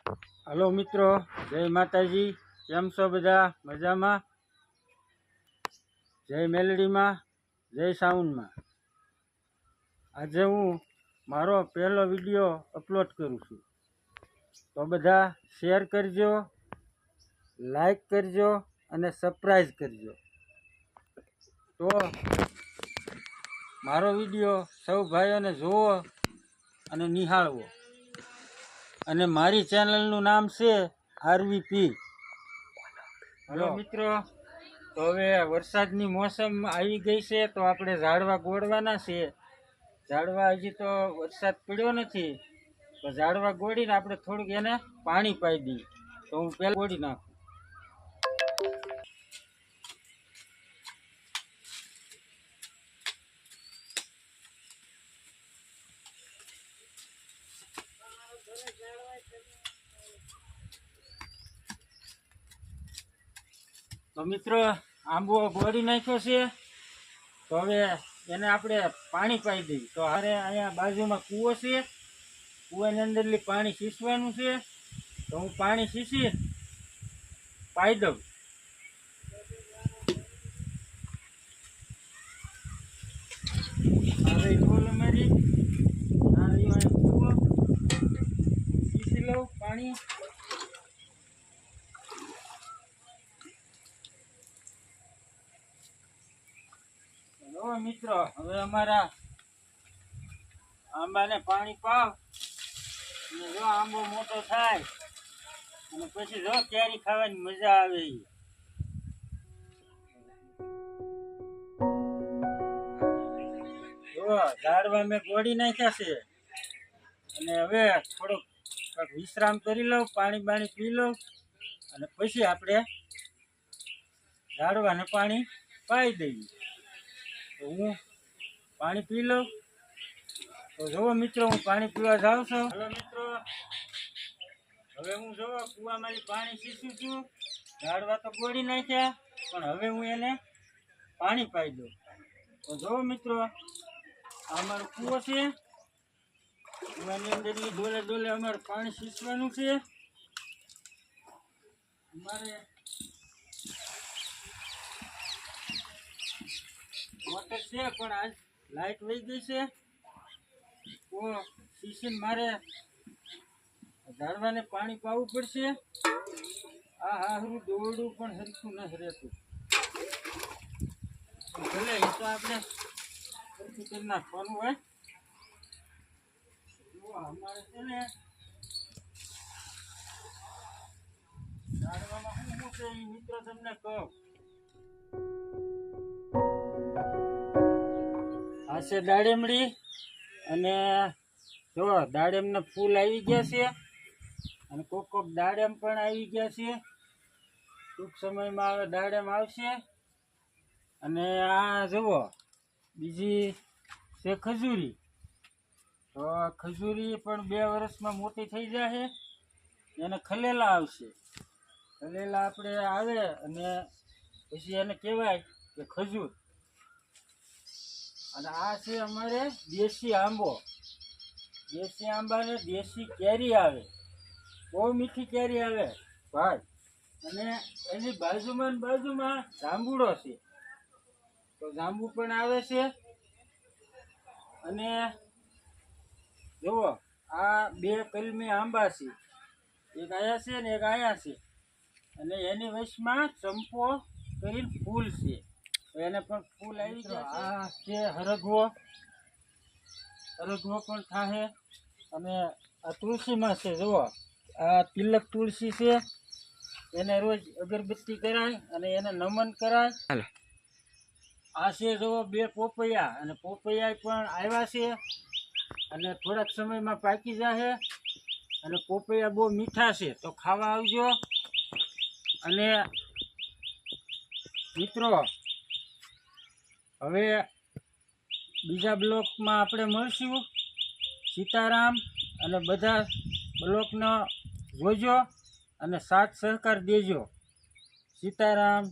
Hello मित्रों, जय माताजी। केम छो बधा? मजामां? जय मेलडी में, जय साउंड में। आज हूँ मारो पहलो विडियो अपलोड करूँ छूं, तो बधा शेर करजो, लाइक करजो अने सब्सक्राइब करजो। तो मारो विडियो सौ भाईओने जोवो अने निहाळवो। अने मारी चेनलनुं नाम छे RVP। हेलो मित्रों, तो हवे वरसादनी मोसम आई गई छे, तो आपणे झाड़वा गोळवाना छे। झाड़वा हजी तो वरसाद पड्यो नथी, तो झाड़वा गोळीने आपणे थोडुंक एने पाणी पाई दઈએ। तो हूँ पेला गोળી नाखું। तो मित्रों, आंबो गोળી नाख्यो छे, तो हवे एने आपणे पाणी पाई दઈએ। तो हारे अहींया बाजुमां कूવો छे, कूવાની अंदरली पाणी सींचवानुं छे। तो हूँ पाणी सींची पाई दઉં। હવે ડોલ અમારી આ રહ્યો અહીં કૂવો, सींची લઉં પાણી। જો મિત્રો, હવે અમારા આંબાને પાણી પાવ અને જો આંબો મોટો થાય અને પછી જો કેરી ખાવાની મજા આવે। જો ઝાડવા મેં ગોળી નાખ્યા છે અને હવે થોડોક વિશ્રામ કરી લઉં, પાણી બાણી પી લઉં અને પછી આપણે ઝાડવાને પાણી પાઈ દઈએ। તો હું પાણી પી લઉં। તો જુઓ મિત્રો, હું પાણી પીવા જાઉં છું। हेलो મિત્રો, હવે હું જો કૂવામાંથી પાણી सींचુं છું। ઝાડવા તો ગોળી નાખ્યા, પણ હવે હું એને પાણી પાઈ દઉં। તો જો મિત્રો, આ અમારો કૂવો છે, કૂવાની અંદરની ડોલે ડોલે અમારે પાણી सींचવાનું છે। અમારે मोटर से पण आज लाइट वही गई से, तो सीसीन मारे झाड़वाने पानी पावू पड़शे। आ हारू दोरडू पण हरखुं न रहेतुं, भले ए तो आपणे हरखुं करी नाखवानुं होय। जो अमारे छे ने झाड़वामां शुं छे ए मित्र तमने कहूं। आ छे दाडेमड़ी अने जो दाडेमना फूल आई गया छे अने कोक कोक दाडेम पण आई गया छे। टूंक समयमां हवे दाडेम आवशे। अने आ जुओ बीजी छे खजूरी। तो खजूरी पण 2 વર્ષમાં मोटी थई जाशे। एने खलेला आवशे। खलेला आपणे आवे अने पछी एने कहेवाय के खजूर। અને આ છે અમારે દેશી આંબો। દેશી આંબાને દેશી કેરી આવે, બહુ મીઠી કેરી આવે ભાઈ। અને એની બાજુમાં ને બાજુમાં જાંબુડો છે, તો જાંબુ પણ આવે છે। અને જુઓ, આ 2 કલમી આંબા છે, એક આયા છે ને એક આયા છે। અને એની વચમાં ચંપો કરીને ફૂલ છે, એને पण फूल आई गया। आ छे हरगवो, हरगवो पण थाहे। अने आ तुलसी में छे, जुओ आ तिलक तुलसी छे, एने रोज अगरबत्ती कराय अने एने नमन कराय। आ छे जुओ 2 पोपैया, अने पोपैया पण आव्या छे अने थोड़ाक समयमां पाकी जाशे। अने पोपैया बहु मीठा छे, तो खावा आवजो। अने मित्रों, હવે બીજા બ્લોકમાં આપણે મળશું। સીતારામ। અને બધા બ્લોકનો જોજો અને સાથ સહકાર દેજો। સીતારામ।